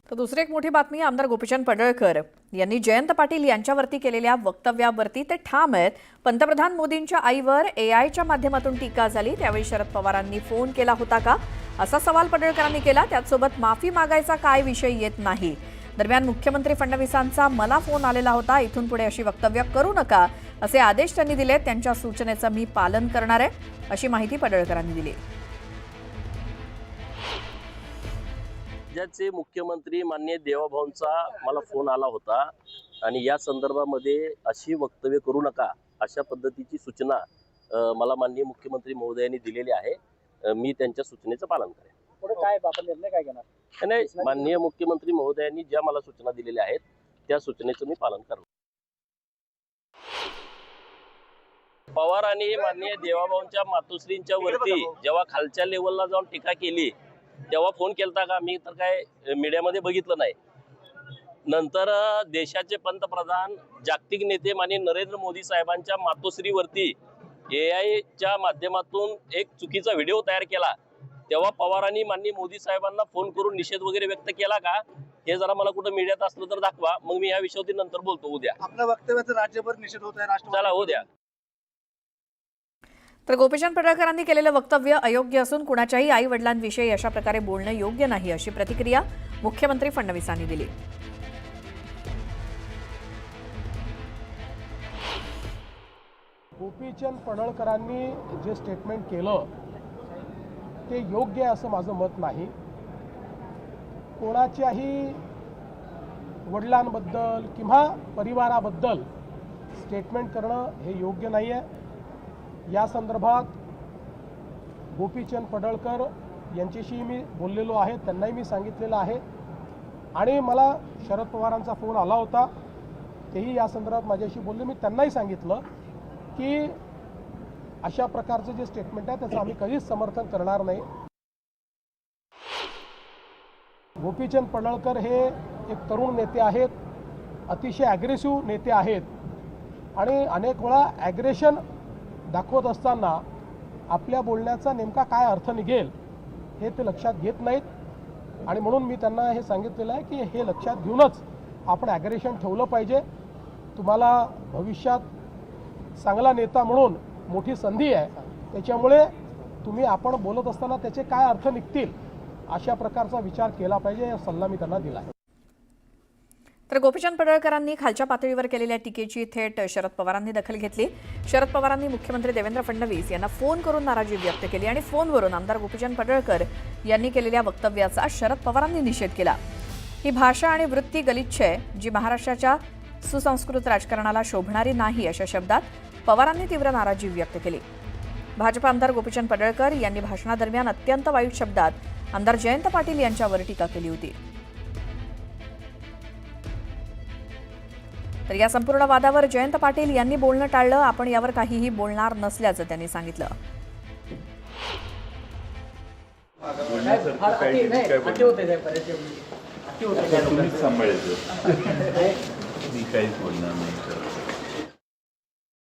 तर दुसरी एक मोठी बातमी आमदार गोपीचंद पडळकर यांनी जयंत पाटील यांच्यावरती केलेल्या वक्तव्यावरती ते ठाम आहेत। पंतप्रधान मोदींच्या आईवर एआयच्या माध्यमातून टीका झाली, त्यावेळी शरद पवारांनी फोन केला होता का असा सवाल पडळकरांनी केला। त्याचसोबत माफी मागायचा काय विषय येत नाही। दरम्यान मुख्यमंत्री फडणवीसांचा मला फोन आलेला होता, इथून पुढे अशी वक्तव्य करू नका असे आदेश त्यांनी दिले। त्यांच्या सूचनेचं मी पालन करणार आहे अशी माहिती पडळकरांनी दिली। राज्याचे मुख्यमंत्री माननीय देवाभाऊंचा मला फोन आला होता आणि या संदर्भामध्ये अशी वक्तव्य करू नका अशा पद्धतीची सूचना मला माननीय मुख्यमंत्री महोदयांनी दिलेली आहे। मी त्यांच्या सूचनेचं पालन करेन। पुढे काय आपण निर्णय काय घेणार? नाही, माननीय मुख्यमंत्री महोदयांनी ज्या मला सूचना दिलेल्या आहेत त्या सूचनेचं मी पालन करणार। पवार आणि माननीय देवाभाऊंच्या मातोश्रींच्या वरती जेव्हा खालच्या लेवलला जाऊन टीका केली तेव्हा फोन केलता का? मी तर काय मीडियामध्ये बघितलं नाही। नंतर देशाचे पंतप्रधान जागतिक नेते माननीय नरेंद्र मोदी साहेबांच्या मातोश्रीवरती एआयच्या माध्यमातून एक चुकीचा व्हिडिओ तयार केला तेव्हा पवारांनी माननीय मोदी साहेबांना फोन करून निषेध वगैरे व्यक्त केला का? हे जरा मला कुठं मीडियात असलं तर दाखवा, मग मी या विषयावरती नंतर बोलतो। उद्या आपल्या वक्तव्याचा राज्यभर निषेध होत आहे, चला उद्या। तर गोपीचंद पडळकरांनी केलेलं वक्तव्य अयोग्य असून कुणाच्याही आई वडिलांविषयी अशा प्रकारे बोलणं योग्य नाही अशी प्रतिक्रिया मुख्यमंत्री फडणवीसांनी दिली। गोपीचंद पडळकरांनी जे स्टेटमेंट केलं ते योग्य आहे असं माझं मत नाही। कोणाच्याही वडिलांबद्दल किंवा परिवाराबद्दल स्टेटमेंट करणं हे योग्य नाही आहे। या संदर्भात गोपीचंद पडळकर यांच्याशी मी बोललेलो आहे, त्यांनाही मी सांगितलेलं आहे आणि मला शरद पवारांचा फोन आला होता, तेही या संदर्भात माझ्याशी बोलले। मी त्यांनाही सांगितलं की अशा प्रकारचं जे स्टेटमेंट आहे त्याचं आम्ही कधीच समर्थन करणार नाही। गोपीचंद पडळकर हे एक तरुण नेते आहेत, अतिशय ॲग्रेसिव्ह नेते आहेत आणि अनेक वेळा ॲग्रेशन दाखवत असताना आपल्या बोलण्याचा नेमका काय अर्थ निघेल हे ते लक्षात घेत नाहीत आणि म्हणून मी त्यांना हे सांगितलेलं आहे की हे लक्षात घेऊनच आपण ॲग्रेशन ठेवलं पाहिजे। तुम्हाला भविष्यात चांगला नेता म्हणून मोठी संधी आहे, त्याच्यामुळे तुम्ही आपण बोलत असताना त्याचे काय अर्थ निघतील अशा प्रकारचा विचार केला पाहिजे, हा सल्ला मी त्यांना दिला आहे। तर गोपीचंद पडळकरांनी खालच्या पातळीवर केलेल्या टीकेची थेट शरद पवारांनी दखल घेतली। शरद पवारांनी मुख्यमंत्री देवेंद्र फडणवीस यांना फोन करून नाराजी व्यक्त केली आणि फोनवरून आमदार गोपीचंद पडळकर यांनी केलेल्या वक्तव्याचा शरद पवारांनी निषेध केला। ही भाषा आणि वृत्ती गलिच्छ आहे, जी महाराष्ट्राच्या सुसंस्कृत राजकारणाला शोभणारी नाही अशा शब्दात पवारांनी तीव्र नाराजी व्यक्त केली। भाजप आमदार गोपीचंद पडळकर यांनी भाषणादरम्यान अत्यंत वाईट शब्दात आमदार जयंत पाटील यांच्यावर टीका केली होती। तर या संपूर्ण वादावर जयंत पाटील यांनी बोलणं टाळलं, आपण यावर काहीही बोलणार नसल्याचं त्यांनी सांगितलं। तुम्हीच सांभाळायचं, मी काहीच बोलणार नाही।